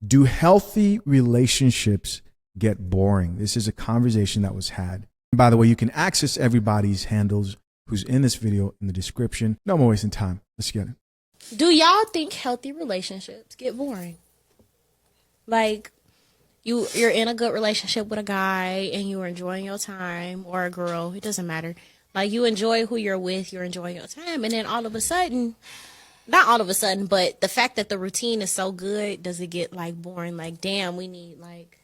Do healthy relationships get boring? This is a conversation that was had. And by the way, you can access everybody's handles who's in this video in the description. No more wasting time. Let's get it. Do y'all think healthy relationships get boring? Like, you're in a good relationship with a guy and you're enjoying your time, or a girl, it doesn't matter. Like, you enjoy who you're with, you're enjoying your time, and then all of a sudden, not all of a sudden, but the fact that the routine is so good, does it get like boring? Like, damn, we need like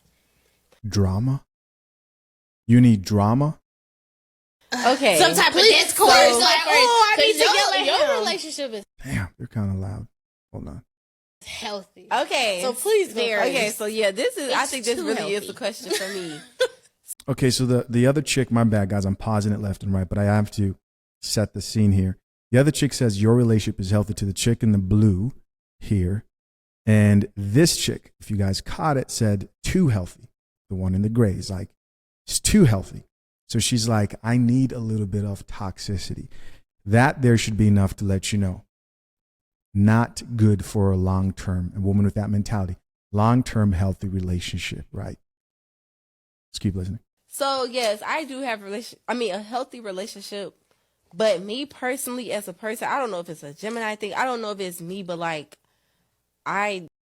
drama. You need drama. Okay, some type of discourse. So, like, oh, I need to yell at your him. relationship is Damn, they're kind of loud. Hold on. Healthy. Okay, so please go first. Okay, so yeah, this is. I think this too really healthy. is the question for me. Okay, so the other chick, my bad guys, I'm pausing it left and right, but I have to set the scene here. The other chick says your relationship is healthy to the chick in the blue here. And this chick, if you guys caught it, said too healthy. The one in the gray is like, it's too healthy. So she's like, I need a little bit of toxicity. That there should be enough to let you know. Not good for a long-term, a woman with that mentality, long-term healthy relationship, right? Let's keep listening. So yes, I do have a healthy relationship. But me personally, as a person, I don't know if it's a Gemini thing. I don't know if it's me, but like,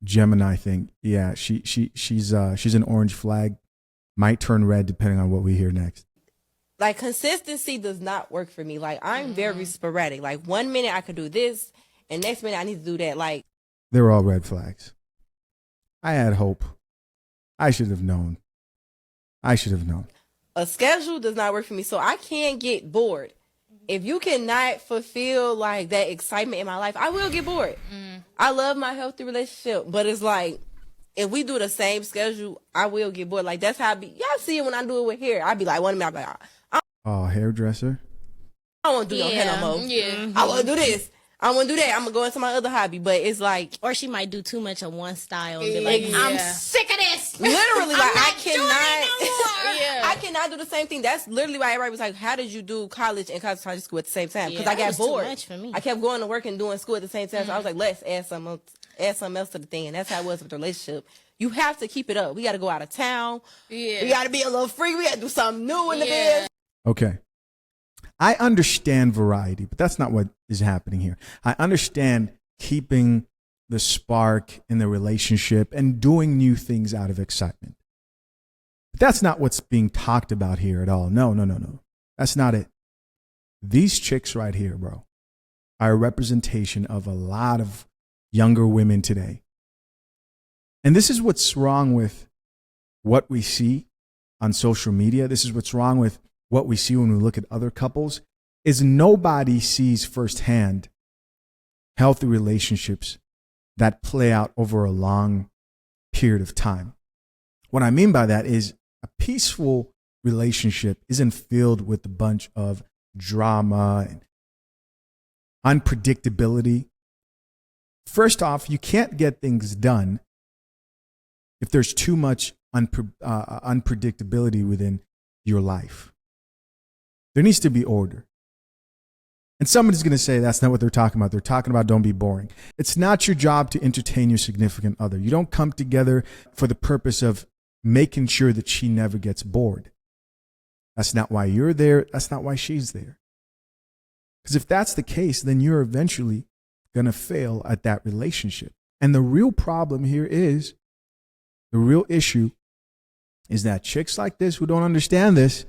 Gemini thing. Yeah, she's an orange flag. Might turn red depending on what we hear next. Like, consistency does not work for me. Like, I'm very sporadic. Like, 1 minute I could do this, and next minute I need to do that. Like, they're all red flags. I had hope. I should have known. A schedule does not work for me, so I can't get bored. If you cannot fulfill like that excitement in my life, I will get bored. I love my healthy relationship, but it's like, if we do the same schedule, I will get bored. Like, that's how I be. Y'all see it when I do it with hair. I be like, 1 minute, I be like, Hairdresser. I don't want to do no hair no more. Yeah. I want to do this. I want to do that. I'm going to go into my other hobby. But it's like, Or she might do too much of one style and be like, I'm sick of this. literally, like, I Yeah. cannot do the same thing. That's literally why everybody was like, how did you do college and cosmetology school at the same time? Because I got bored. Too much for me. I kept going to work and doing school at the same time. So I was like, let's add something else to the thing. And that's how it was with the relationship. You have to keep it up. We got to go out of town. Yeah. We got to be a little free. We got to do something new in the bed. Okay. I understand variety, but that's not what is happening here. I understand keeping the spark in the relationship and doing new things out of excitement. But that's not what's being talked about here at all. No. That's not it. These chicks right here, bro, are a representation of a lot of younger women today. And this is what's wrong with what we see on social media. This is what's wrong with what we see when we look at other couples, is nobody sees firsthand healthy relationships that play out over a long period of time. What I mean by that is a peaceful relationship isn't filled with a bunch of drama and unpredictability. First off, you can't get things done if there's too much unpredictability within your life. There needs to be order. And somebody's going to say that's not what they're talking about. They're talking about don't be boring. It's not your job to entertain your significant other. You don't come together for the purpose of making sure that she never gets bored. That's not why you're there. That's not why she's there. Because if that's the case, then you're eventually going to fail at that relationship. And the real problem here is, the real issue is that chicks like this who don't understand this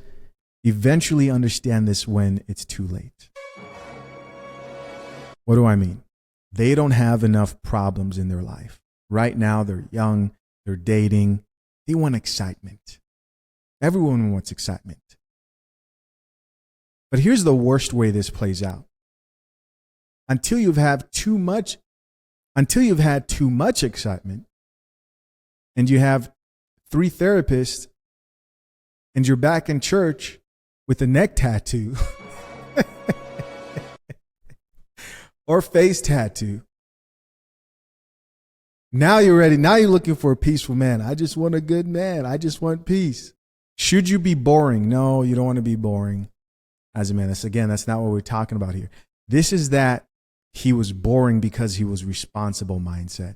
eventually understand this when it's too late. What do I mean? They don't have enough problems in their life. Right now, they're young, they're dating, they want excitement. Everyone wants excitement. But here's the worst way this plays out. Until you've had too much excitement, and you have 3 therapists, and you're back in church with a neck tattoo or face tattoo. Now you're ready. Now you're looking for a peaceful man. I just want a good man. I just want peace. Should you be boring? No, you don't want to be boring as a man. That's not what we're talking about here. This is that he was boring because he was responsible mindset.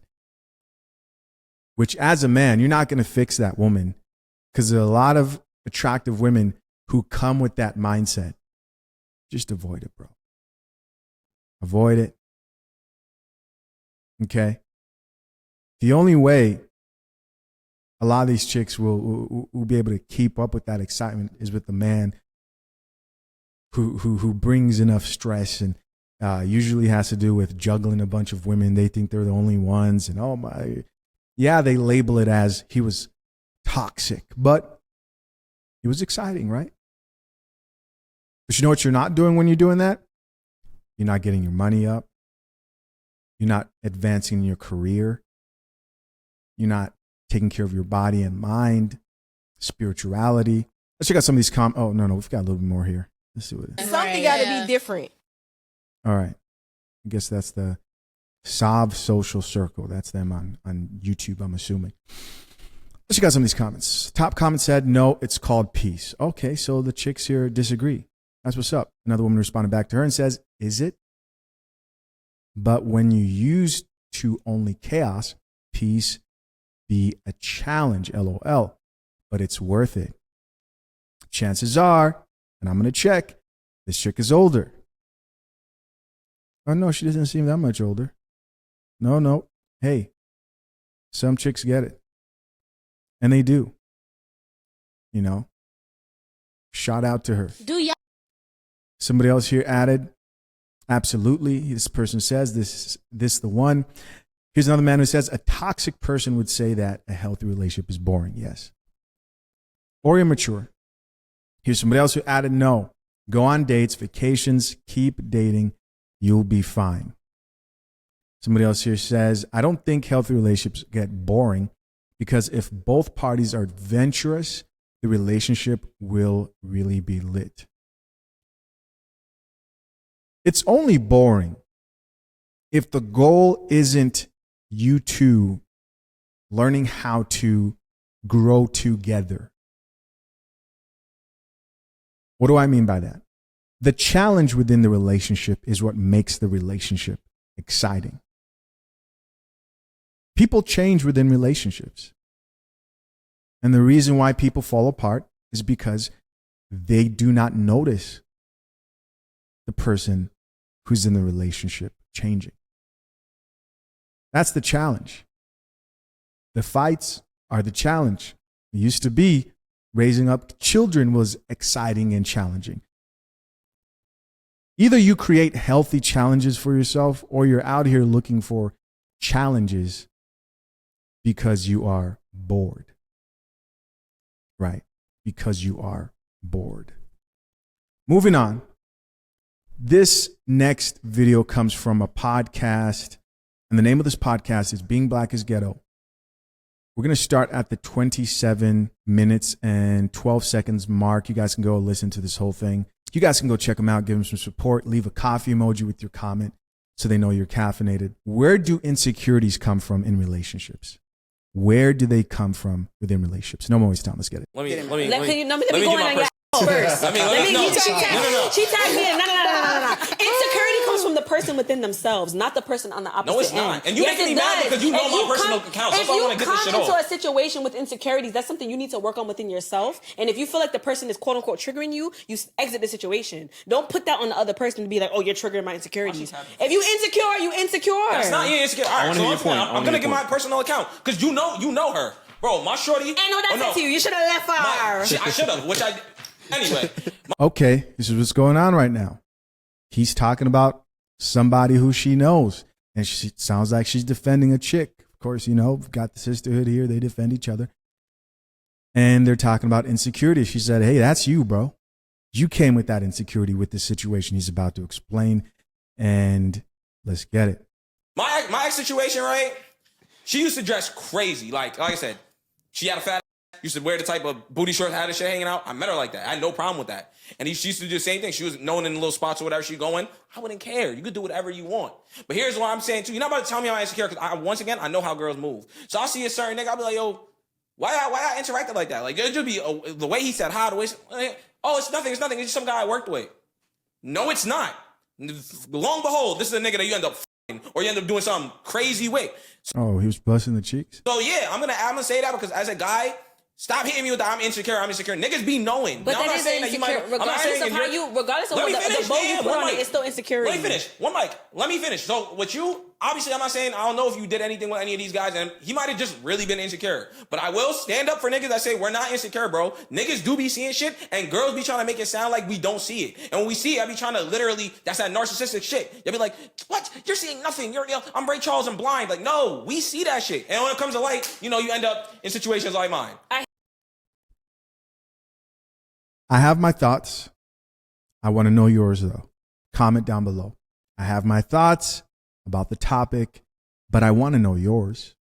which as a man, you're not going to fix that woman because there are a lot of attractive women who come with that mindset. Just avoid it, bro. Avoid it. Okay? The only way a lot of these chicks will be able to keep up with that excitement is with the man who brings enough stress and usually has to do with juggling a bunch of women. They think they're the only ones. And oh my, yeah, they label it as he was toxic, but it was exciting, right? But you know what you're not doing when you're doing that? You're not getting your money up. You're not advancing your career. You're not taking care of your body and mind, spirituality. Let's check out some of these Oh, no, we've got a little bit more here. Let's see what it is. Something got to be different. All right. I guess that's the Sav Social Circle. That's them on YouTube, I'm assuming. Let's check out some of these comments. Top comment said, no, it's called peace. Okay, so the chicks here disagree. That's what's up. Another woman responded back to her and says, is it? But when you use to only chaos, peace be a challenge, LOL. But it's worth it. Chances are, and I'm going to check, this chick is older. Oh, no, she doesn't seem that much older. No. Hey, some chicks get it. And they do. You know? Shout out to her. Do y'all? Somebody else here added, absolutely. This person says, this the one. Here's another man who says, a toxic person would say that a healthy relationship is boring. Yes. Or immature. Here's somebody else who added, no. Go on dates, vacations, keep dating. You'll be fine. Somebody else here says, I don't think healthy relationships get boring because if both parties are adventurous, the relationship will really be lit. It's only boring if the goal isn't you two learning how to grow together. What do I mean by that? The challenge within the relationship is what makes the relationship exciting. People change within relationships. And the reason why people fall apart is because they do not notice the person who's in the relationship changing. That's the challenge. The fights are the challenge. It used to be raising up children was exciting and challenging. Either you create healthy challenges for yourself or you're out here looking for challenges because you are bored. Right? Because you are bored. Moving on. This next video comes from a podcast, and the name of this podcast is Being Black is Ghetto. We're going to start at the 27 minutes and 12 seconds mark. You guys can go listen to this whole thing. You guys can go check them out, give them some support, leave a coffee emoji with your comment so they know you're caffeinated. Where do insecurities come from in relationships? Where do they come from within relationships? No more waste time. Let's get it. Let me go on your first. She tagged me in. No. Insecurity comes from the person within themselves, not the person on the opposite end. No, it's not. And you making me mad because you know my personal account. So if I you want to get this shit come off. into a situation with insecurities, that's something you need to work on within yourself. And if you feel like the person is quote unquote triggering you, you exit the situation. Don't put that on the other person to be like, oh, you're triggering my insecurities. If you insecure, you insecure. That's not you insecure. All right, so I'm going to get my personal account because you know her. Bro, my shorty. Ain't no that said to you. You should have left her. I should have, which I... Anyway. Okay, this is what's going on right now. He's talking about somebody who she knows. And she sounds like she's defending a chick. Of course, you know, we've got the sisterhood here. They defend each other. And they're talking about insecurity. She said, hey, that's you, bro. You came with that insecurity with this situation he's about to explain. And let's get it. My ex situation, right? She used to dress crazy. Like I said, she had a fat used to wear the type of booty shorts, had the shit hanging out. I met her like that. I had no problem with that. And she used to do the same thing. She was known in the little spots or whatever she going. I wouldn't care. You could do whatever you want. But here's what I'm saying too. You're not about to tell me I'm insecure because once again, I know how girls move. So I'll see a certain nigga, I'll be like, yo, why I interacted like that? Like, it'll just be the way he said hi, the way, oh, it's nothing. It's just some guy I worked with. No, it's not. Long behold, this is a nigga that you end up or you end up doing something crazy with. Oh, he was busting the cheeks. So yeah, I'm gonna say that because as a guy, stop hitting me with the I'm insecure. Niggas be knowing. But Now, that is insecure. Regardless of Let me what finish, the boat you man. put One on it, mic. it's still insecurity. Let me finish. One mic. Let me finish. So with you, obviously I'm not saying I don't know if you did anything with any of these guys, and he might have just really been insecure. But I will stand up for niggas that say we're not insecure, bro. Niggas do be seeing shit, and girls be trying to make it sound like we don't see it. And when we see it, I be trying to literally, that's that narcissistic shit. You'll be like, what? You're seeing nothing. I'm Ray Charles and blind. Like, no, we see that shit. And when it comes to light, you end up in situations like mine. I have my thoughts. I want to know yours, though. Comment down below. I have my thoughts about the topic, but I want to know yours.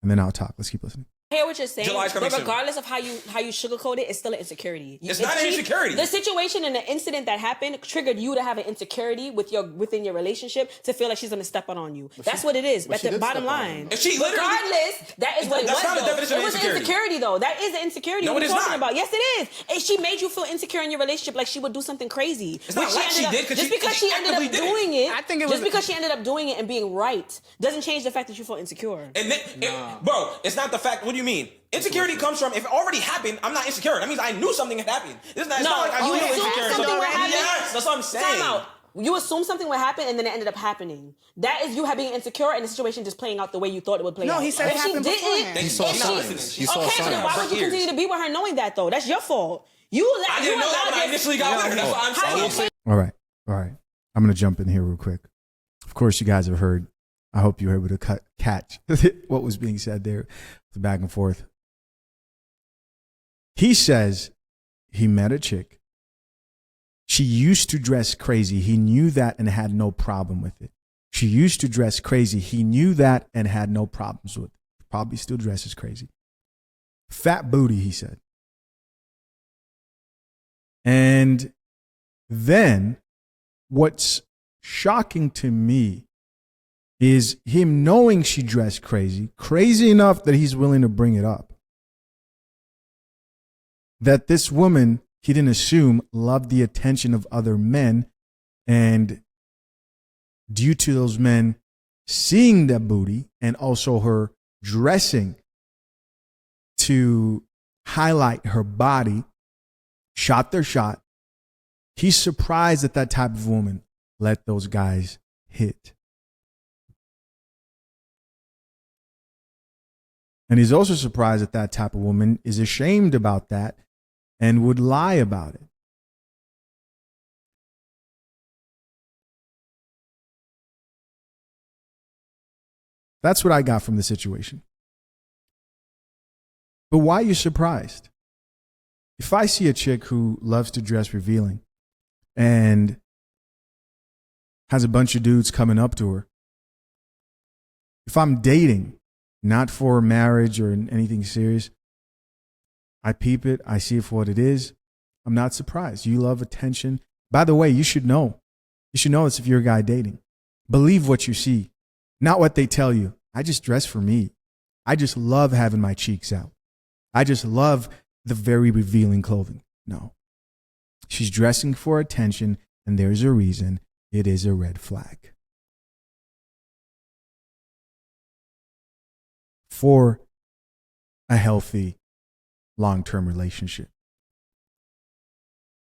And then I'll talk. Let's keep listening. I hear what you're saying, July's coming but soon. regardless of how you sugarcoat it, it's still an insecurity. It's not an insecurity. The situation and the incident that happened triggered you to have an insecurity within your relationship to feel like she's gonna step on you. That's what it is. At the bottom line. If she literally- Regardless, that is what it was. That's not the definition of It was insecurity. insecurity though. That is the insecurity No, we're it is talking not. about. Yes, it is. And she made you feel insecure in your relationship, like she would do something crazy. It's not like she did, 'cause just she- because she she ended actively up did it. doing it. I think it just was- because she ended up doing it and being right doesn't change the fact that you feel insecure. And then, bro, it's not the fact. What do you mean? Insecurity comes from if it already happened. I'm not insecure. That means I knew something had happened. It's not like I you knew assumed insecure. something would happen. Yes, that's what I'm saying. Time out. You assumed something would happen and then it ended up happening. That is you being insecure and the situation just playing out the way you thought it would play out. No, he said it If she happened didn't, beforehand. He saw signs. He saw okay, so then signs. why would you For continue to be with her knowing that though? That's your fault. I didn't know that when I initially got with her. That's what I'm How saying. you All right. I'm going to jump in here real quick. Of course, you guys have heard. I hope you were able to catch what was being said there, the back and forth. He says he met a chick. She used to dress crazy. He knew that and had no problem with it. She used to dress crazy. He knew that and had no problems with it. Probably still dresses crazy. Fat booty, he said. And then what's shocking to me is him knowing she dressed crazy enough that he's willing to bring it up. That this woman, he didn't assume, loved the attention of other men. And due to those men seeing the booty and also her dressing to highlight her body, shot their shot. He's surprised that type of woman let those guys hit. And he's also surprised that type of woman is ashamed about that and would lie about it. That's what I got from the situation. But why are you surprised? If I see a chick who loves to dress revealing and has a bunch of dudes coming up to her, if I'm dating, not for marriage or anything serious, I peep it, I see it for what it is, I'm not surprised. You love attention. By the way, you should know. You should know this if you're a guy dating. Believe what you see, not what they tell you. I just dress for me. I just love having my cheeks out. I just love the very revealing clothing. No. She's dressing for attention, and there's a reason. It is a red flag. For a healthy, long-term relationship.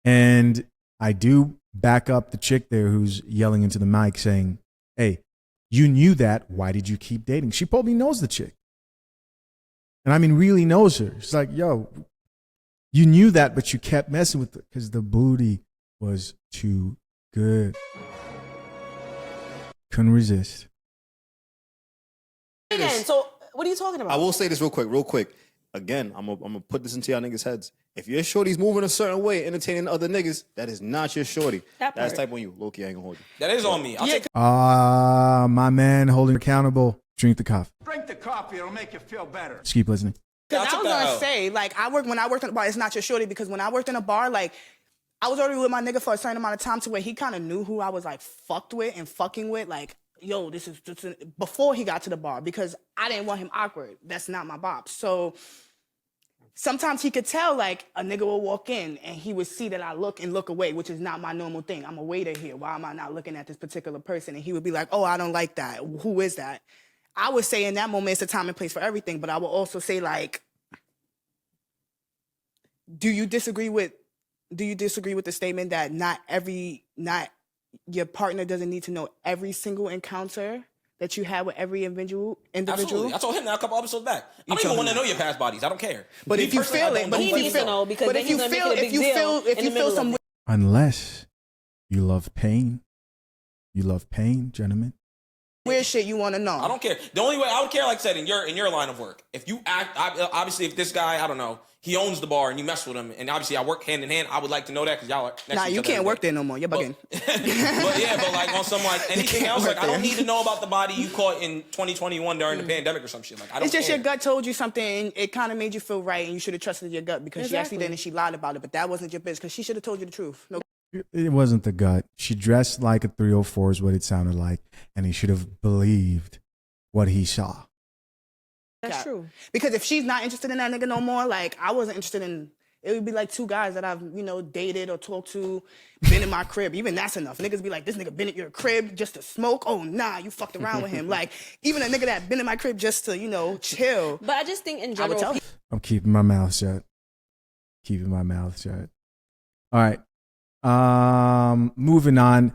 And I do back up the chick there who's yelling into the mic saying, hey, you knew that. Why did you keep dating? She probably knows the chick. And I mean, really knows her. She's like, yo, you knew that, but you kept messing with it because the booty was too good. Couldn't resist. Again, so what are you talking about? I will say this real quick. Again, I'm gonna put this into y'all niggas' heads. If your shorty's moving a certain way, entertaining other niggas, that is not your shorty. That That's part. type on you. Low-key, I ain't gonna hold you. That is on me. I'll take My man holding accountable. Drink the coffee. Drink the coffee, it'll make you feel better. Just keep listening. Because I took was that gonna out. say, like, when I worked in a bar, it's not your shorty, because when I worked in a bar, like, I was already with my nigga for a certain amount of time to where he kind of knew who I was, like, fucked with and fucking with, like, yo, this is before he got to the bar, because I didn't want him awkward. That's not my bop. So sometimes he could tell, like, a nigga will walk in and he would see that I look and look away, which is not my normal thing. I'm a waiter here. Why am I not looking at this particular person? And he would be like, oh, I don't like that. Who is that? I would say in that moment, it's a time and place for everything. But I would also say, like, do you disagree with the statement that not your partner doesn't need to know every single encounter that you have with every individual? Absolutely. I told him that a couple episodes back. I don't even want to know your past bodies. I don't care. But if you feel it, He needs to know, because then he's gonna make it a big deal if in you the feel middle some of it. Unless you love pain. You love pain, gentlemen. weird shit you want to know. I don't care. The only way I would care, like I said, in your line of work, if you act, obviously, if this guy, I don't know, he owns the bar and you mess with him, and obviously I work hand in hand, I would like to know that because y'all are next Nah, to each you other can't every work day. there no more. You're bugging. But like on some like anything can't else, work like I don't there. need to know about the body you caught in 2021 during the pandemic or some shit. Like I don't It's just care. your gut told you something, and it kind of made you feel right, and you should have trusted your gut because she actually Exactly. did, and she lied about it. But that wasn't your business because she should have told you the truth. No. It wasn't the gut. She dressed like a 304 is what it sounded like, and he should have believed what he saw. That's true. Because if she's not interested in that nigga no more, like I wasn't interested in. It would be like two guys that I've, dated or talked to, been in my crib. Even that's enough. Niggas be like, this nigga been at your crib just to smoke? Oh, nah, you fucked around with him. Like, even a nigga that been in my crib just to, chill. But I just think in I would general, tell. I'm keeping my mouth shut. Keeping my mouth shut. All right. Moving on.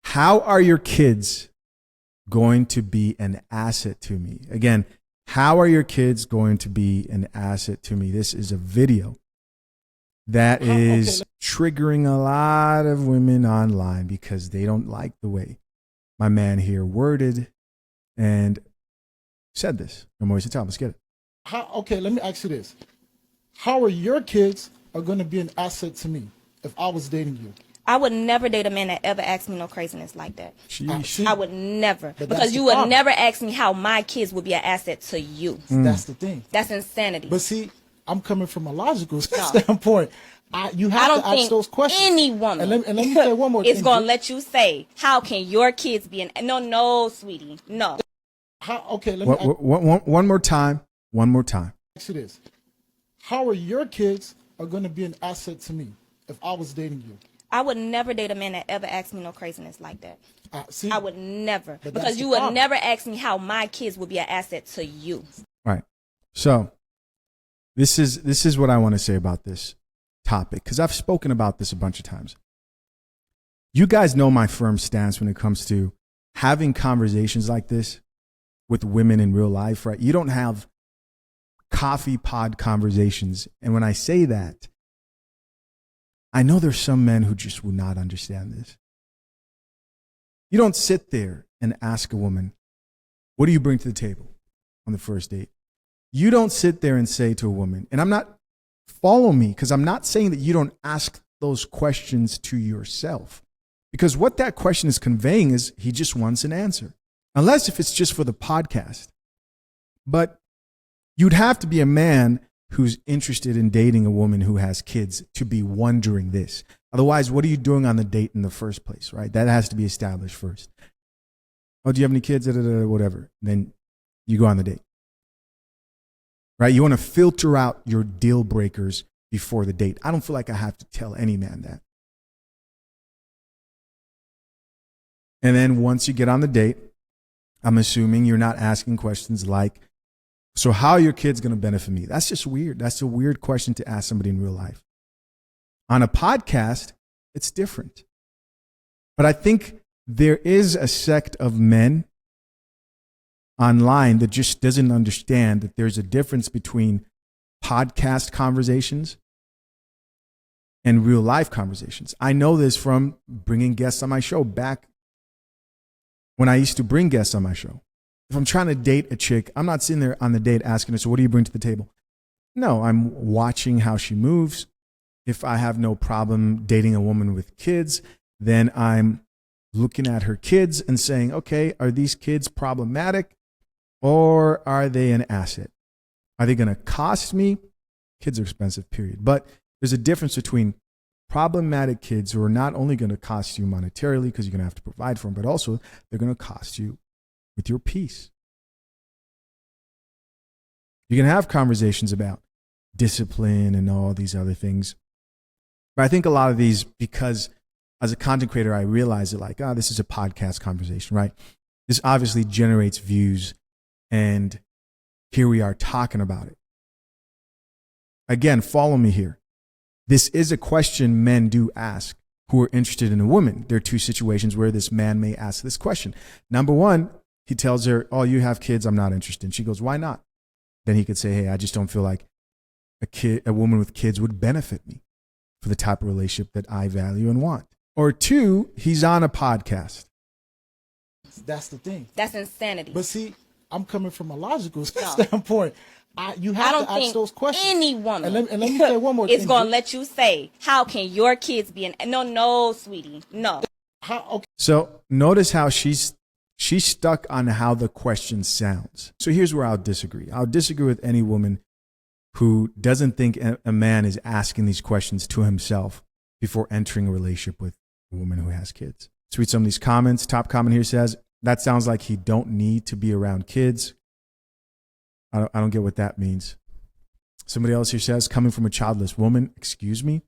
How are your kids going to be an asset to me? Again, how are your kids going to be an asset to me? This is a video that is triggering a lot of women online because they don't like the way my man here worded and said this. No more to tell. Let's get it. Okay, let me ask you this. How are your kids are going to be an asset to me if I was dating you? I would never date a man that ever asked me no craziness like that. Sheesh. I would never. But that's Because the you would problem. never ask me how my kids would be an asset to you. That's the thing. That's insanity. But see, I'm coming from a logical standpoint. You I have don't to ask think those questions. any woman And let me say one more thing. is going to G. let you say, how can your kids be an... No, sweetie. No. Okay, let me One more time. One more time. ask you this. How are your kids are going to be an asset to me if I was dating you? I would never date a man that ever asked me no craziness like that. See, I would never. But that's Because the you would problem. never ask me how my kids would be an asset to you. Right. So this is what I want to say about this topic, because I've spoken about this a bunch of times. You guys know my firm stance when it comes to having conversations like this with women in real life, right? You don't have coffee pod conversations. And when I say that, I know there's some men who just would not understand this. You don't sit there and ask a woman, what do you bring to the table on the first date? You don't sit there and say to a woman, and follow me, because I'm not saying that you don't ask those questions to yourself. Because what that question is conveying is he just wants an answer. Unless if it's just for the podcast. But you'd have to be a man who's interested in dating a woman who has kids to be wondering this. Otherwise, what are you doing on the date in the first place, right? That has to be established first. Oh, do you have any kids? Whatever. Then you go on the date. Right? You want to filter out your deal breakers before the date. I don't feel like I have to tell any man that. And then once you get on the date, I'm assuming you're not asking questions like, so how are your kids going to benefit me? That's just weird. That's a weird question to ask somebody in real life. On a podcast, it's different. But I think there is a sect of men online that just doesn't understand that there's a difference between podcast conversations and real life conversations. I know this from bringing guests on my show back when I used to bring guests on my show. If I'm trying to date a chick, I'm not sitting there on the date asking her, so what do you bring to the table? No, I'm watching how she moves. If I have no problem dating a woman with kids, then I'm looking at her kids and saying, okay, are these kids problematic or are they an asset? Are they going to cost me? Kids are expensive, period. But there's a difference between problematic kids who are not only going to cost you monetarily because you're going to have to provide for them, but also they're going to cost you with your peace. You can have conversations about discipline and all these other things. But I think a lot of these, because as a content creator, I realize that like, this is a podcast conversation, right? This obviously generates views, and here we are talking about it. Again, follow me here. This is a question men do ask who are interested in a woman. There are two situations where this man may ask this question. Number one, he tells her, oh, you have kids, I'm not interested. And she goes, why not? Then he could say, hey, I just don't feel like a woman with kids would benefit me for the type of relationship that I value and want. Or two, he's on a podcast. That's the thing. That's insanity. But see, I'm coming from a logical standpoint. You have to ask those questions. Any woman, and let me say one more thing. It's going to let you say, how can your kids be an... No, sweetie. No. Okay. So notice how she's stuck on how the question sounds. So here's where I'll disagree. I'll disagree with any woman who doesn't think a man is asking these questions to himself before entering a relationship with a woman who has kids. Let's read some of these comments. Top comment here says, that sounds like he don't need to be around kids. I don't get what that means. Somebody else here says, coming from a childless woman, excuse me.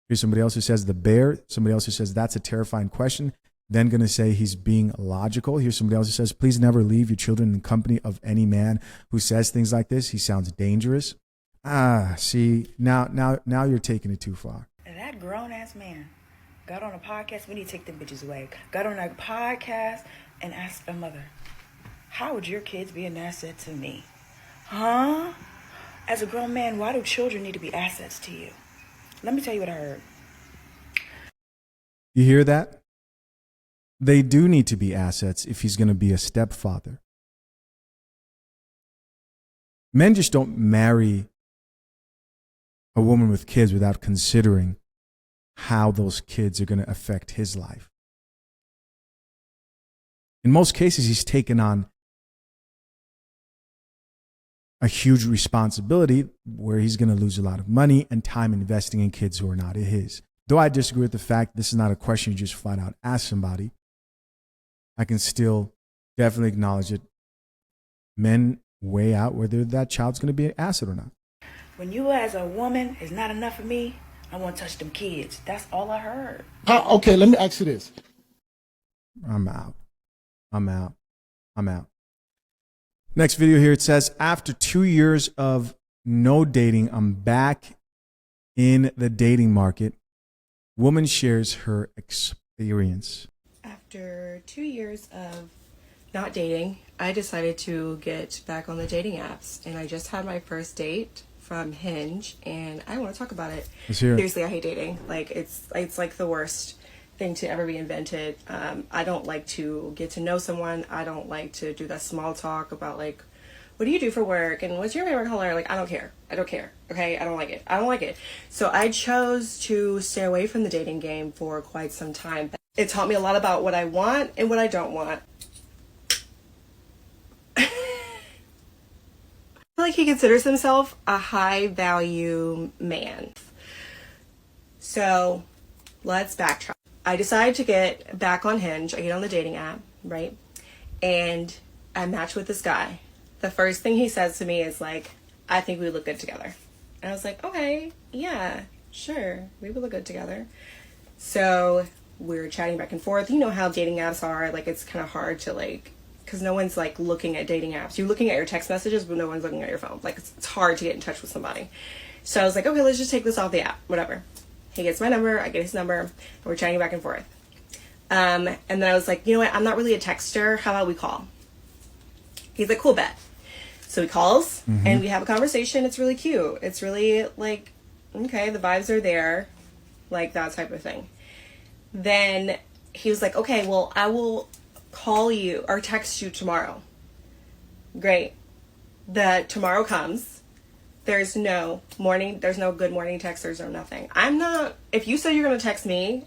Here's somebody else who says, the bear. Somebody else who says, that's a terrifying question. Then going to say he's being logical. Here's somebody else who says, please never leave your children in the company of any man who says things like this. He sounds dangerous. See, now you're taking it too far. And that grown-ass man got on a podcast. We need to take them bitches away. Got on a podcast and asked a mother, how would your kids be an asset to me? Huh? As a grown man, why do children need to be assets to you? Let me tell you what I heard. You hear that? They do need to be assets if he's going to be a stepfather. Men just don't marry a woman with kids without considering how those kids are going to affect his life. In most cases, he's taken on a huge responsibility where he's going to lose a lot of money and time investing in kids who are not his. Though I disagree with the fact this is not a question you just flat out ask somebody, I can still definitely acknowledge that men weigh out whether that child's going to be an asset or not. When you as a woman is not enough for me, I won't touch them kids. That's all I heard. Okay, let me ask you this. I'm out. Next video here, it says, after 2 years of no dating, I'm back in the dating market. Woman shares her experience. After 2 years of not dating, I decided to get back on the dating apps. And I just had my first date from Hinge, and I want to talk about it. Let's hear it. Seriously, I hate dating. Like, it's like the worst thing to ever be invented. I don't like to get to know someone. I don't like to do that small talk about like, what do you do for work and what's your favorite color? Like, I don't care. Okay, I don't like it. So I chose to stay away from the dating game for quite some time. It taught me a lot about what I want and what I don't want. I feel like he considers himself a high value man. So let's backtrack. I decided to get back on Hinge. I get on the dating app, right? And I match with this guy. The first thing he says to me is like, I think we look good together. And I was like, okay, yeah, sure. We would look good together. So we're chatting back and forth. You know how dating apps are. Like, it's kind of hard to like, because no one's like looking at dating apps. You're looking at your text messages, but no one's looking at your phone. Like, it's hard to get in touch with somebody. So I was like, okay, let's just take this off the app, whatever. He gets my number, I get his number, and we're chatting back and forth. And then I was like, you know what, I'm not really a texter. How about we call? He's like, cool, bet. So he calls, and we have a conversation. It's really cute. It's really like, okay, the vibes are there, like that type of thing. Then he was like, okay, well, I will call you or text you tomorrow. Great. The tomorrow comes. There's no good morning text, there's no nothing. If you say you're going to text me,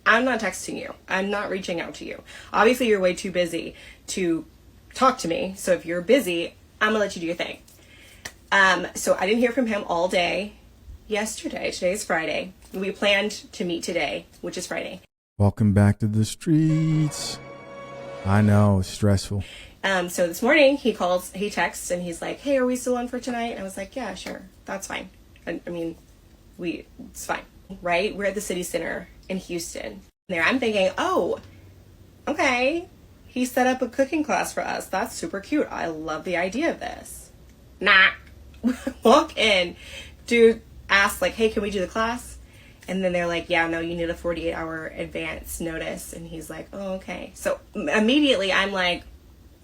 I'm not texting you. I'm not reaching out to you. Obviously, you're way too busy to talk to me. So if you're busy, I'm going to let you do your thing. So I didn't hear from him all day yesterday. Today is Friday. We planned to meet today, which is Friday. Welcome back to the streets. I know, it's stressful. So this morning he texts and he's like, hey, are we still on for tonight? And I was like, yeah, sure. That's fine. I mean, it's fine, right? We're at the city center in Houston. There, I'm thinking, oh, okay, he set up a cooking class for us. That's super cute. I love the idea of this. Nah. Walk in, dude asks like, hey, can we do the class? And then they're like, yeah, no, you need a 48-hour advance notice. And he's like, oh, okay. So immediately I'm like,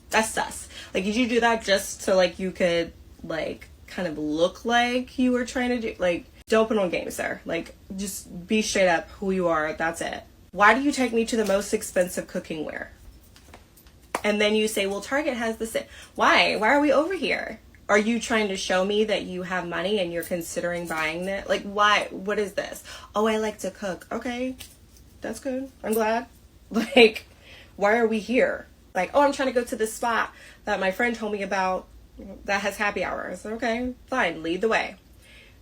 that's sus. Like, did you do that just so like you could like kind of look like you were trying to do, like, don't put on games there. Like, just be straight up who you are. That's it. Why do you take me to the most expensive cooking wear? And then you say, well, Target has the same. Why? Why are we over here? Are you trying to show me that you have money and you're considering buying that? Like, why? What is this? Oh, I like to cook. Okay, that's good. I'm glad. Like, why are we here? Like, oh, I'm trying to go to this spot that my friend told me about that has happy hours. Okay, fine. Lead the way.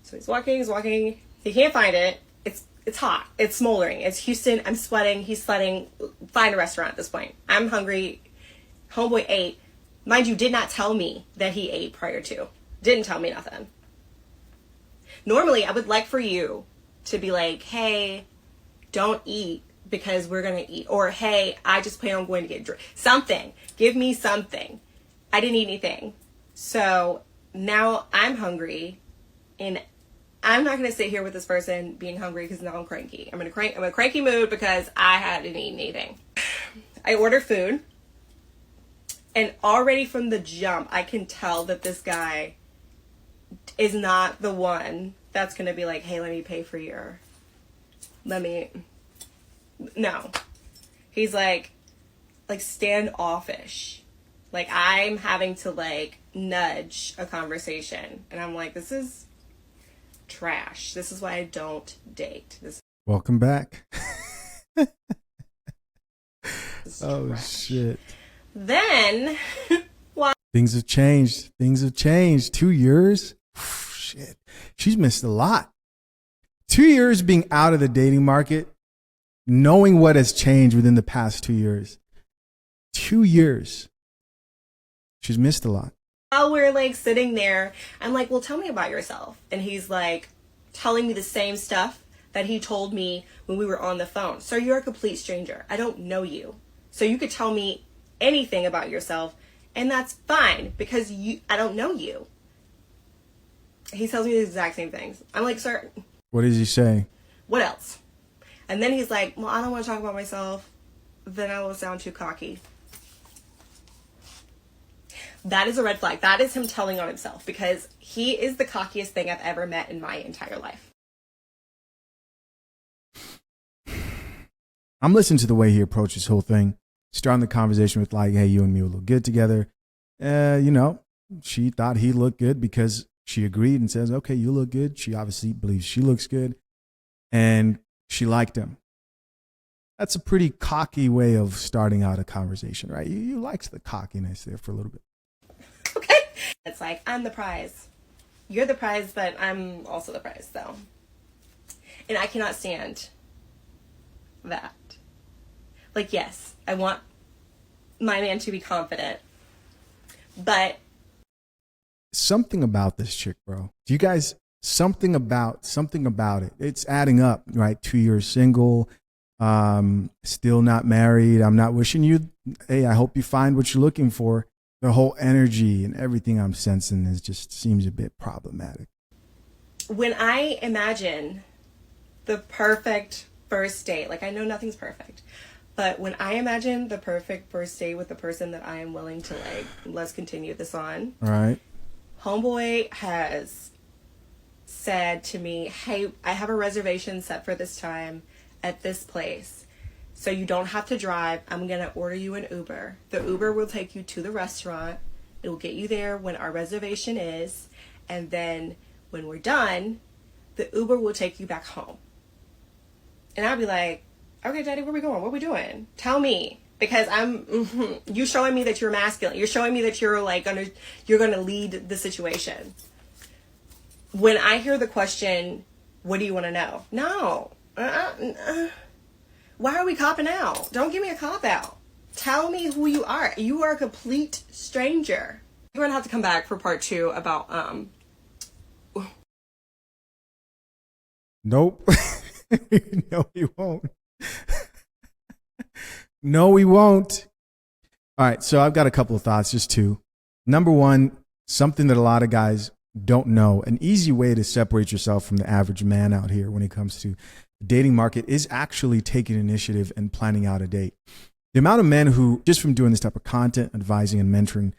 So he's walking. He can't find it. It's hot. It's smoldering. It's Houston. I'm sweating. He's sweating. Find a restaurant at this point. I'm hungry. Homeboy ate. Mind you, did not tell me that he ate prior to. Didn't tell me nothing. Normally, I would like for you to be like, hey, don't eat because we're going to eat. Or, hey, I just plan on going to get drink. Something. Give me something. I didn't eat anything. So now I'm hungry and I'm not going to sit here with this person being hungry because now I'm cranky. I'm in a cranky mood because I hadn't eaten anything. I order food. And already from the jump, I can tell that this guy is not the one that's going to be like, hey, let me pay for your, no. He's like standoffish. Like, I'm having to like nudge a conversation. And I'm like, this is trash. This is why I don't date. Welcome back. Oh, trash. shit. Then, Things have changed. 2 years? Shit. She's missed a lot. 2 years being out of the dating market, knowing what has changed within the past 2 years. 2 years. She's missed a lot. while we're like sitting there, I'm like, well, tell me about yourself. And he's like telling me the same stuff that he told me when we were on the phone. So you're a complete stranger. I don't know you. So you could tell me anything about yourself, and that's fine because I don't know you. He tells me the exact same things. I'm like, sir. What does he say? What else? And then he's like, well, I don't want to talk about myself. Then I will sound too cocky. That is a red flag. That is him telling on himself because he is the cockiest thing I've ever met in my entire life. I'm listening to the way he approached this whole thing. Starting the conversation with like, hey, you and me will look good together. She thought he looked good because she agreed and says, okay, you look good. She obviously believes she looks good. And she liked him. That's a pretty cocky way of starting out a conversation, right? You liked the cockiness there for a little bit. Okay. It's like, I'm the prize. You're the prize, but I'm also the prize, though. And I cannot stand that. Like, yes, I want my man to be confident, but something about this chick, bro. Do you guys, something about it. It's adding up, right? 2 years single, still not married. I'm not wishing you, hey, I hope you find what you're looking for. The whole energy and everything I'm sensing just seems a bit problematic. When I imagine the perfect first date, like I know nothing's perfect, but when I imagine the perfect first date with the person that I am willing to like, let's continue this on. All right. Homeboy has said to me, hey, I have a reservation set for this time at this place. So you don't have to drive. I'm going to order you an Uber. The Uber will take you to the restaurant. It will get you there when our reservation is. And then when we're done, the Uber will take you back home. And I'll be like, okay, Daddy, where we going? What are we doing? Tell me. Because you showing me that you're masculine. You're showing me that you're like you're gonna lead the situation. When I hear the question, what do you want to know? No. Why are we copping out? Don't give me a cop out. Tell me who you are. You are a complete stranger. You're gonna have to come back for part 2 about Nope. No, he won't. No, he won't. All right, so I've got a couple of thoughts, just two. Number one, something that a lot of guys don't know, an easy way to separate yourself from the average man out here when it comes to the dating market is actually taking initiative and planning out a date. The amount of men who, just from doing this type of content, advising and mentoring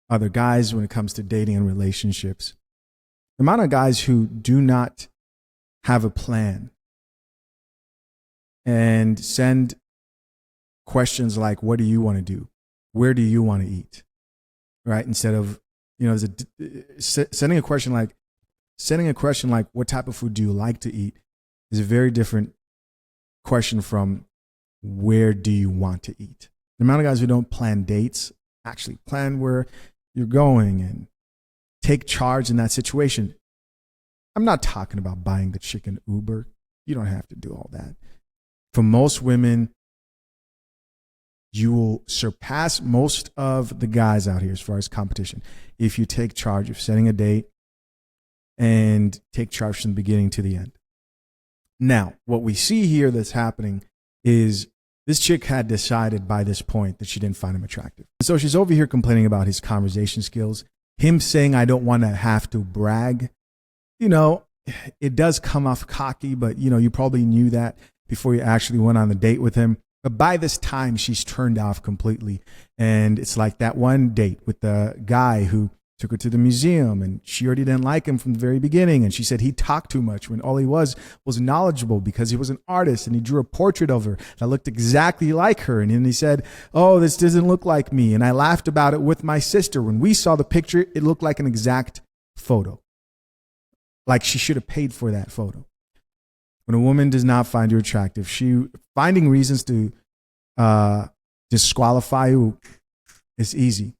other guys when it comes to dating and relationships, the amount of guys who do not have a plan and send questions like, what do you want to do? Where do you want to eat? Right? Instead of, sending a question like, what type of food do you like to eat is a very different question from where do you want to eat? The amount of guys who don't plan dates, actually plan where you're going and take charge in that situation. I'm not talking about buying the chicken Uber. You don't have to do all that. For most women, you will surpass most of the guys out here as far as competition if you take charge of setting a date and take charge from the beginning to the end. Now, what we see here that's happening is this chick had decided by this point that she didn't find him attractive. So she's over here complaining about his conversation skills, him saying, I don't want to have to brag. It does come off cocky, but you probably knew that before you actually went on the date with him. But by this time, she's turned off completely. And it's like that one date with the guy who took her to the museum, and she already didn't like him from the very beginning. And she said he talked too much when all he was knowledgeable because he was an artist and he drew a portrait of her that looked exactly like her. And then he said, oh, this doesn't look like me. And I laughed about it with my sister. When we saw the picture, it looked like an exact photo. Like she should have paid for that photo. When a woman does not find you attractive, she finding reasons to disqualify you is easy,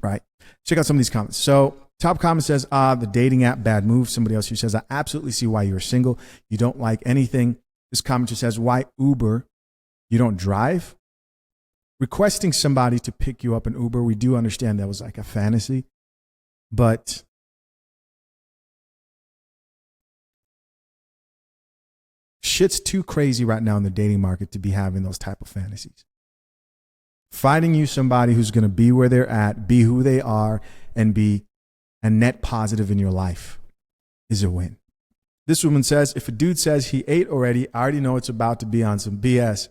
right? Check out some of these comments. So top comment says, the dating app, bad move. Somebody else who says, I absolutely see why you're single. You don't like anything. This commenter says, why Uber? You don't drive? Requesting somebody to pick you up in Uber, we do understand that was like a fantasy, but shit's too crazy right now in the dating market to be having those type of fantasies. Finding you somebody who's going to be where they're at, be who they are, and be a net positive in your life is a win. This woman says, if a dude says he ate already, I already know it's about to be on some BS.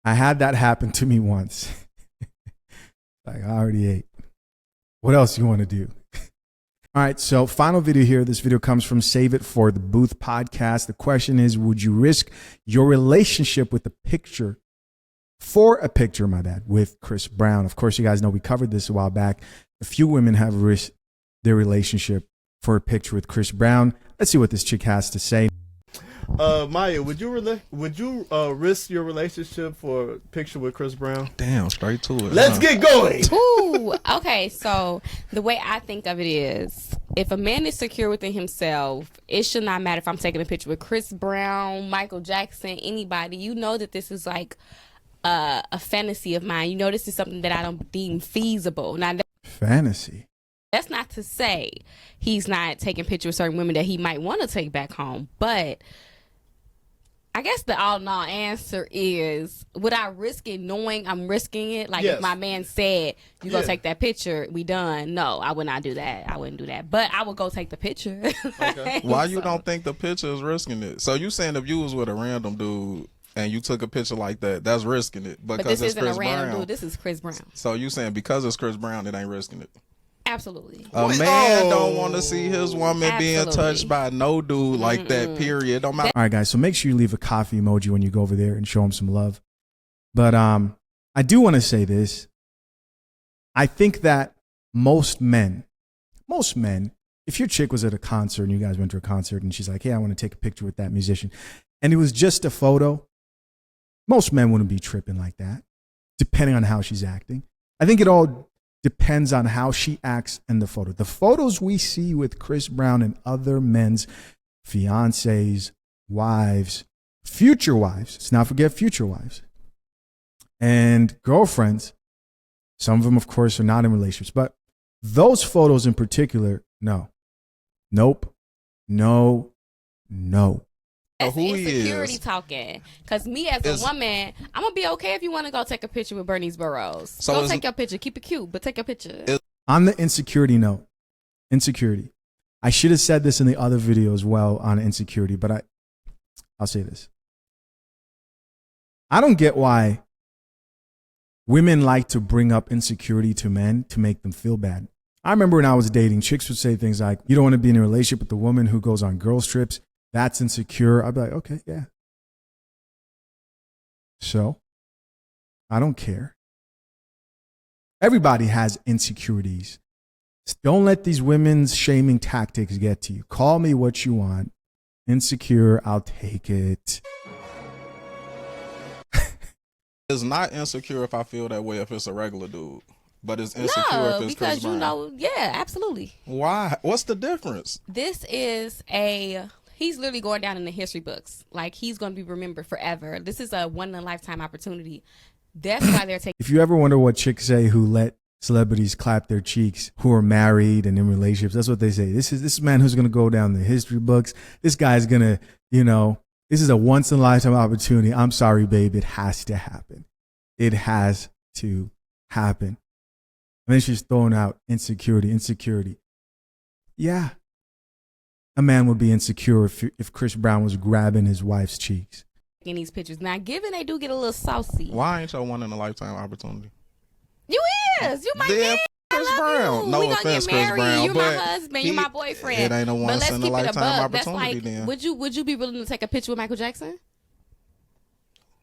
I had that happen to me once. Like, I already ate. What else you want to do? All right, so final video here. This video comes from Save It for the Booth podcast. The question is, would you risk your relationship with a picture, with Chris Brown? Of course, you guys know we covered this a while back. A few women have risked their relationship for a picture with Chris Brown. Let's see what this chick has to say. Maya, would you risk your relationship for a picture with Chris Brown? Damn, straight to it. Let's get going. Ooh, okay. So the way I think of it is, if a man is secure within himself, it should not matter if I'm taking a picture with Chris Brown, Michael Jackson, anybody. You know that this is like a fantasy of mine. You know this is something that I don't deem feasible. Now, fantasy. That's not to say he's not taking pictures with certain women that he might want to take back home, but I guess the all in all answer is, would I risk it knowing I'm risking it? Like, yes. If my man said, you go take that picture, we done. No, I would not do that. I wouldn't do that. But I would go take the picture. Okay. Why you don't think the picture is risking it? So you saying if you was with a random dude and you took a picture like that, that's risking it. But this isn't a random dude. This is Chris Brown. So you saying because it's Chris Brown, it ain't risking it? Absolutely. A man don't want to see his woman being touched by no dude like that, period. Don't matter. All right, guys, so make sure you leave a coffee emoji when you go over there and show him some love. But I do want to say this. I think that most men, if your chick was at a concert and you guys went to a concert and she's like, hey, I want to take a picture with that musician, and it was just a photo, most men wouldn't be tripping like that, depending on how she's acting. I think it all depends on how she acts in the photo. The photos we see with Chris Brown and other men's fiancés, wives, future wives, let's not forget future wives, and girlfriends. Some of them, of course, are not in relationships, but those photos in particular, no. Nope. No. That's who he insecurity is. talking. Because me as a woman, I'm gonna be okay if you want to go take a picture with Bernice Burroughs. So go take your picture. Keep it cute, but take a picture. On the insecurity note, insecurity. I should have said this in the other video as well on insecurity, but I'll say this. I don't get why women like to bring up insecurity to men to make them feel bad. I remember when I was dating, chicks would say things like, you don't want to be in a relationship with the woman who goes on girls trips. That's insecure. I'd be like, okay, yeah. So, I don't care. Everybody has insecurities. Don't let these women's shaming tactics get to you. Call me what you want. Insecure, I'll take it. It's not insecure if I feel that way if it's a regular dude. But it's insecure No, if it's because Chris Brown. yeah, absolutely. Why? What's the difference? This is he's literally going down in the history books. Like, he's going to be remembered forever. This is a one-in-a-lifetime opportunity. That's why they're taking. If you ever wonder what chicks say who let celebrities clap their cheeks, who are married and in relationships, that's what they say. This is man who's going to go down the history books. This guy's going to, this is a once-in-a-lifetime opportunity. I'm sorry, babe. It has to happen. It has to happen. And then she's throwing out insecurity. Yeah. A man would be insecure if Chris Brown was grabbing his wife's cheeks. In these pictures. Now, given they do get a little saucy. Why ain't y'all one in a lifetime opportunity? You is. You my man. Chris I love Brown. you. No we gonna offense, get married. Chris Brown. You my but husband. You my boyfriend. It ain't a But once let's in keep a it lifetime above. That's opportunity like, then. would you be willing to take a picture with Michael Jackson?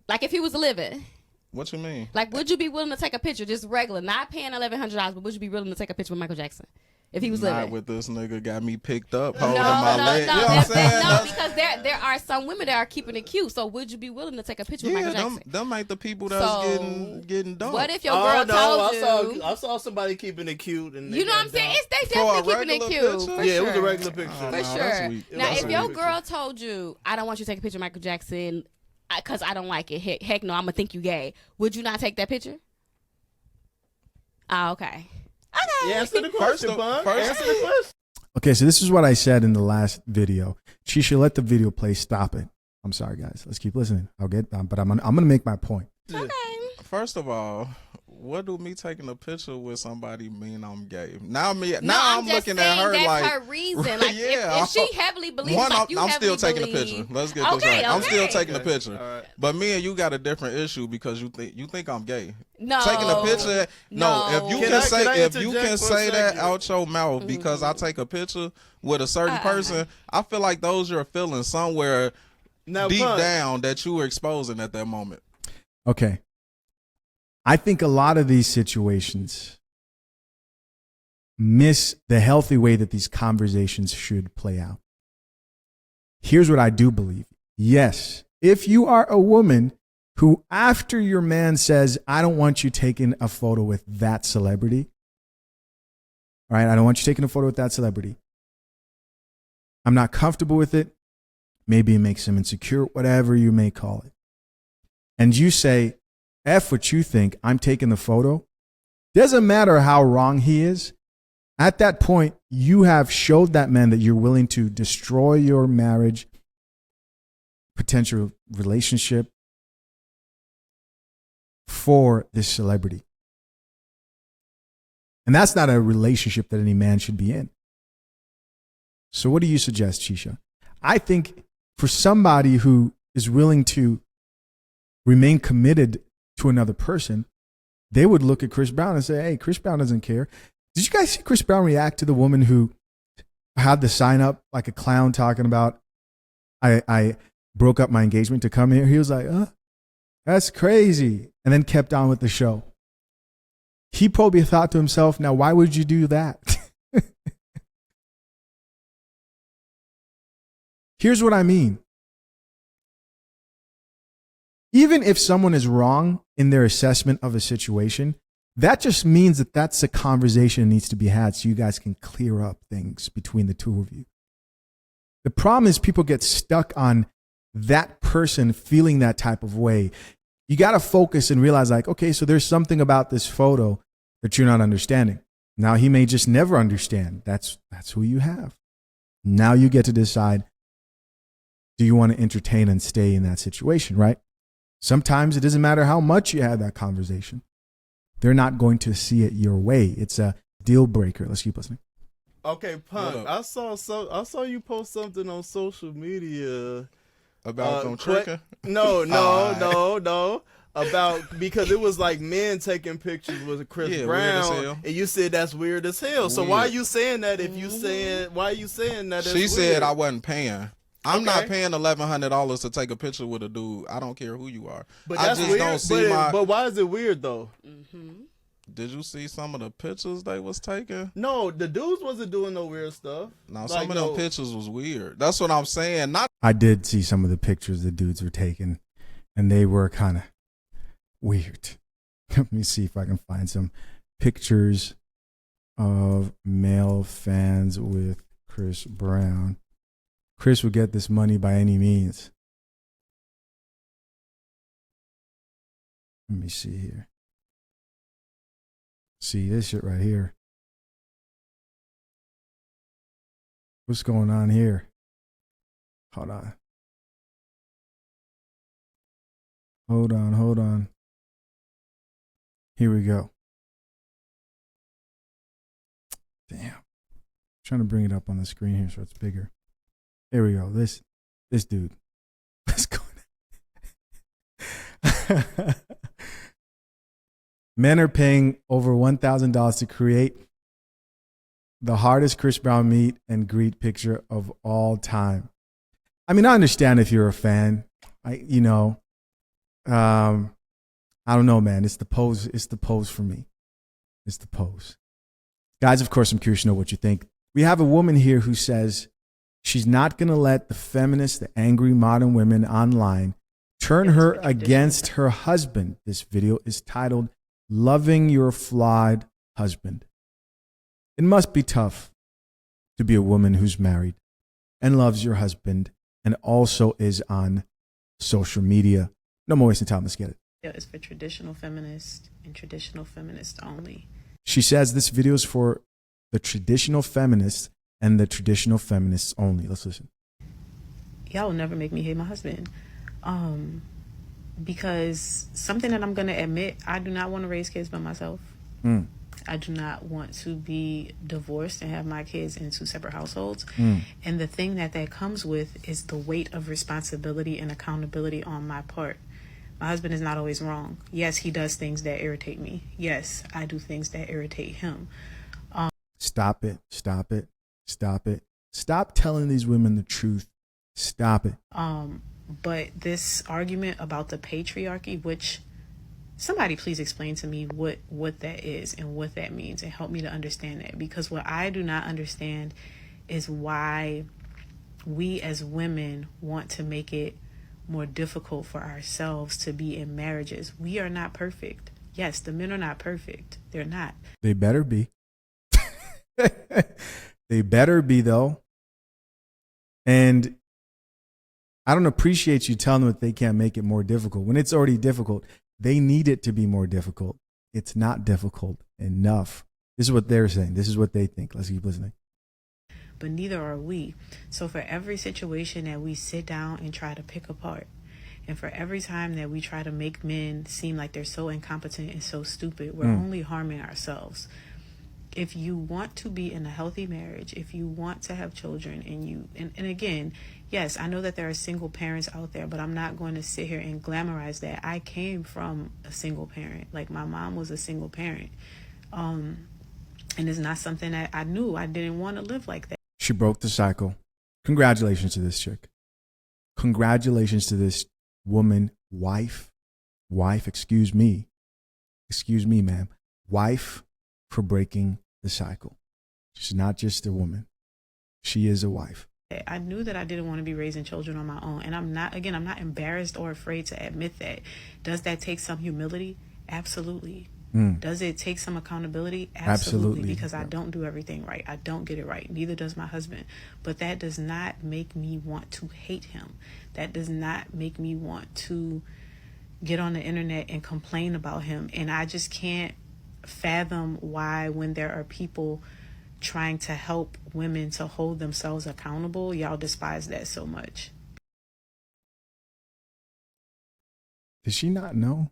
Like, if he was living? What you mean? Like, would you be willing to take a picture, just regular, not paying $1,100, but would you be willing to take a picture with Michael Jackson if he was Not living? with this nigga got me picked up, holding my leg. No, You know what I'm saying? no, because there are some women that are keeping it cute. So would you be willing to take a picture with Michael Jackson? them ain't the people that's So, getting dumped. What if your girl told you? I saw somebody keeping it cute, and You know what I'm saying? They For a definitely keeping it regular cute. picture? For Yeah, sure. it was a regular picture. For that's sure. weak. Now, That's if a your weak girl told you, I don't want you to take a picture of Michael Jackson because I don't like it. Heck no, I'm going to think you gay. Would you not take that picture? Oh, okay. Okay. Yeah, answer the question, Bun. Answer the question. Okay, so this is what I said in the last video. Shisha, let the video play. Stop it. I'm sorry, guys. Let's keep listening. I'll get done, but I'm gonna make my point. Okay. First of all, what do me taking a picture with somebody mean I'm gay? Now I'm just looking at saying her that's like her reason. Like, yeah, if she heavily believes, one, like you I'm still heavily taking a believe- picture. Let's get this Okay, right. I'm still okay. taking a picture. All right. But me and you got a different issue because you think I'm gay. No. Taking a picture. No, if you Can can I say if you interject can for a say that second? out your mouth because I take a picture with a certain person, I feel like those are feelings somewhere deep Bun, down that you were exposing at that moment. Okay. I think a lot of these situations miss the healthy way that these conversations should play out. Here's what I do believe. Yes, if you are a woman who, after your man says, I don't want you taking a photo with that celebrity, all right, I don't want you taking a photo with that celebrity. I'm not comfortable with it. Maybe it makes him insecure, whatever you may call it. And you say, F what you think, I'm taking the photo. Doesn't matter how wrong he is. At that point, you have showed that man that you're willing to destroy your marriage, potential relationship for this celebrity. And that's not a relationship that any man should be in. So what do you suggest, Shisha? I think for somebody who is willing to remain committed to another person, they would look at Chris Brown and say, hey, Chris Brown doesn't care. Did you guys see Chris Brown react to the woman who had the sign up like a clown talking about, I broke up my engagement to come here? He was like, that's crazy. And then kept on with the show. He probably thought to himself, now, why would you do that? Here's what I mean. Even if someone is wrong in their assessment of a situation, that just means that that's a conversation that needs to be had so you guys can clear up things between the two of you. The problem is people get stuck on that person feeling that type of way. You got to focus and realize, like, okay, so there's something about this photo that you're not understanding. Now, he may just never understand. That's who you have. Now you get to decide, do you want to entertain and stay in that situation, right? Sometimes it doesn't matter how much you have that conversation. They're not going to see it your way. It's a deal breaker. Let's keep listening. Okay, Punk, I saw you post something on social media about them tricking. No. About because it was like men taking pictures with Chris Brown, and you said that's weird as hell. So why are you saying that? If you saying why are you saying that? She said I wasn't paying. I'm not paying $1,100 to take a picture with a dude. I don't care who you are. But I that's just weird. don't see but why is it weird though? Did you see some of the pictures they was taking? No, the dudes wasn't doing no weird stuff. No, some of them pictures was weird. That's what I'm saying. I did see some of the pictures the dudes were taking, and they were kind of weird. Let me see if I can find some pictures of male fans with Chris Brown. Chris would get this money by any means. Let me see here. See this shit right here. What's going on here? Hold on. Hold on. Here we go. Damn. I'm trying to bring it up on the screen here so it's bigger. There we go. This dude. What's going on? Men are paying over $1,000 to create the hardest Chris Brown meet and greet picture of all time. I mean, I understand if you're a fan. I don't know, man. It's the pose. It's the pose for me. It's the pose. Guys, of course, I'm curious to know what you think. We have a woman here who says she's not going to let the feminists, the angry modern women online, turn her against her husband. This video is titled, "Loving Your Flawed Husband." It must be tough to be a woman who's married and loves your husband and also is on social media. No more wasting time. Let's get it. It's for traditional feminists and traditional feminists only. She says this video is for the traditional feminists and the traditional feminists only. Let's listen. Y'all will never make me hate my husband. Because something that I'm going to admit, I do not want to raise kids by myself. I do not want to be divorced and have my kids in two separate households. And the thing that comes with is the weight of responsibility and accountability on my part. My husband is not always wrong. Yes, he does things that irritate me. Yes, I do things that irritate him. Stop it. Stop telling these women the truth. Stop it. But this argument about the patriarchy, which somebody please explain to me what that is and what that means and help me to understand that. Because what I do not understand is why we as women want to make it more difficult for ourselves to be in marriages. We are not perfect. Yes, the men are not perfect. They're not. They better be. They better be, though. And I don't appreciate you telling them that they can't make it more difficult. When it's already difficult, they need it to be more difficult. It's not difficult enough. This is what they're saying. This is what they think. Let's keep listening. But neither are we. So for every situation that we sit down and try to pick apart, and for every time that we try to make men seem like they're so incompetent and so stupid, we're only harming ourselves. If you want to be in a healthy marriage, if you want to have children, and again, yes, I know that there are single parents out there, but I'm not going to sit here and glamorize that. I came from a single parent. Like, my mom was a single parent. And it's not something that I knew. I didn't want to live like that. She broke the cycle. Congratulations to this chick. Congratulations to this woman, wife, excuse me, ma'am, wife, for breaking the cycle. She's not just a woman. She is a wife. I knew that I didn't want to be raising children on my own. And I'm not embarrassed or afraid to admit that. Does that take some humility? Absolutely. Does it take some accountability? Absolutely. Because I don't do everything right. I don't get it right. Neither does my husband. But that does not make me want to hate him. That does not make me want to get on the internet and complain about him. And I just can't fathom why, when there are people trying to help women to hold themselves accountable, y'all despise that so much. Does she not know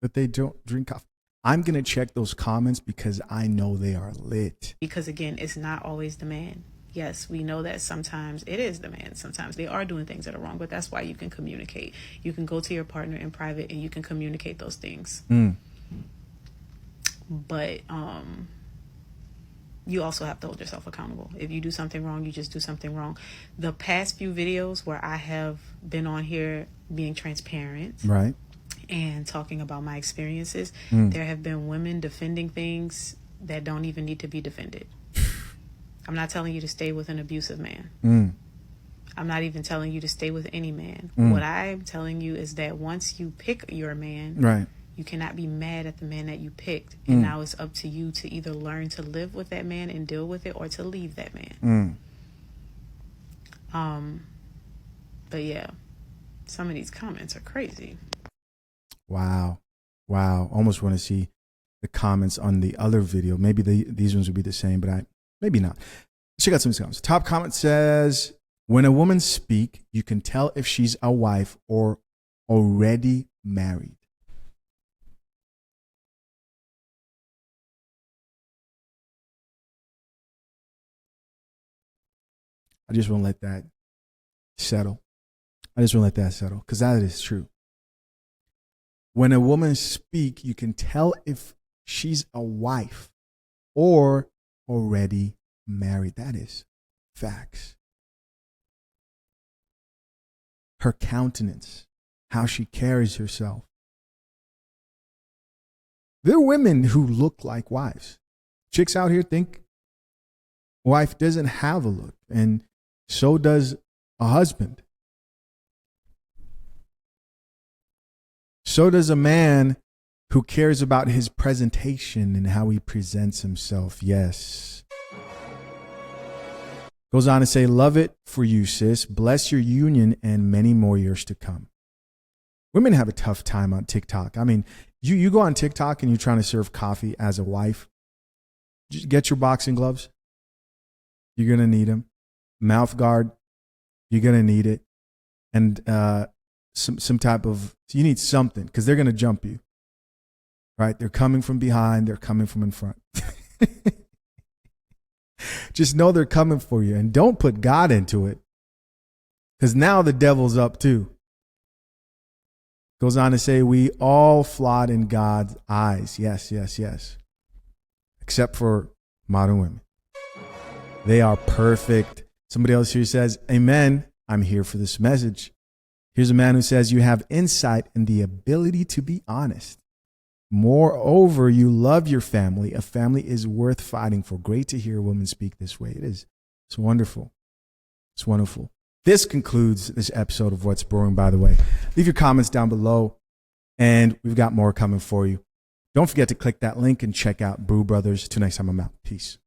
that they don't drink coffee? I'm going to check those comments because I know they are lit. Because again, it's not always the man. Yes, we know that sometimes it is the man. Sometimes they are doing things that are wrong, but that's why you can communicate. You can go to your partner in private and you can communicate those things. But you also have to hold yourself accountable. If you do something wrong, you just do something wrong. The past few videos where I have been on here being transparent, right, and talking about my experiences, there have been women defending things that don't even need to be defended. I'm not telling you to stay with an abusive man. I'm not even telling you to stay with any man. What I'm telling you is that once you pick your man, right, you cannot be mad at the man that you picked. And now it's up to you to either learn to live with that man and deal with it, or to leave that man. But yeah, some of these comments are crazy. Wow. Almost want to see the comments on the other video. Maybe these ones would be the same, but maybe not. Check out some of these comments. Top comment says, when a woman speak, you can tell if she's a wife or already married. I just want to let that settle. Because that is true. When a woman speak, you can tell if she's a wife or already married. That is facts. Her countenance, how she carries herself. There are women who look like wives. Chicks out here think wife doesn't have a look, and so does a husband. So does a man who cares about his presentation and how he presents himself. Yes. Goes on to say, love it for you, sis. Bless your union and many more years to come. Women have a tough time on TikTok. I mean, you go on TikTok and you're trying to serve coffee as a wife. Just get your boxing gloves. You're going to need them. Mouth guard. You're going to need it. And some type of, you need something because they're going to jump you. Right? They're coming from behind. They're coming from in front. Just know they're coming for you, and don't put God into it, because now the devil's up too. Goes on to say, we all flawed in God's eyes. Yes. Except for modern women. They are perfect. Somebody else here says, amen. I'm here for this message. Here's a man who says, you have insight and the ability to be honest. Moreover, you love your family. A family is worth fighting for. Great to hear a woman speak this way. It is. It's wonderful. It's wonderful. This concludes this episode of What's Brewing, by the way. Leave your comments down below, and we've got more coming for you. Don't forget to click that link and check out Brew Brothers. Till next time, I'm out. Peace.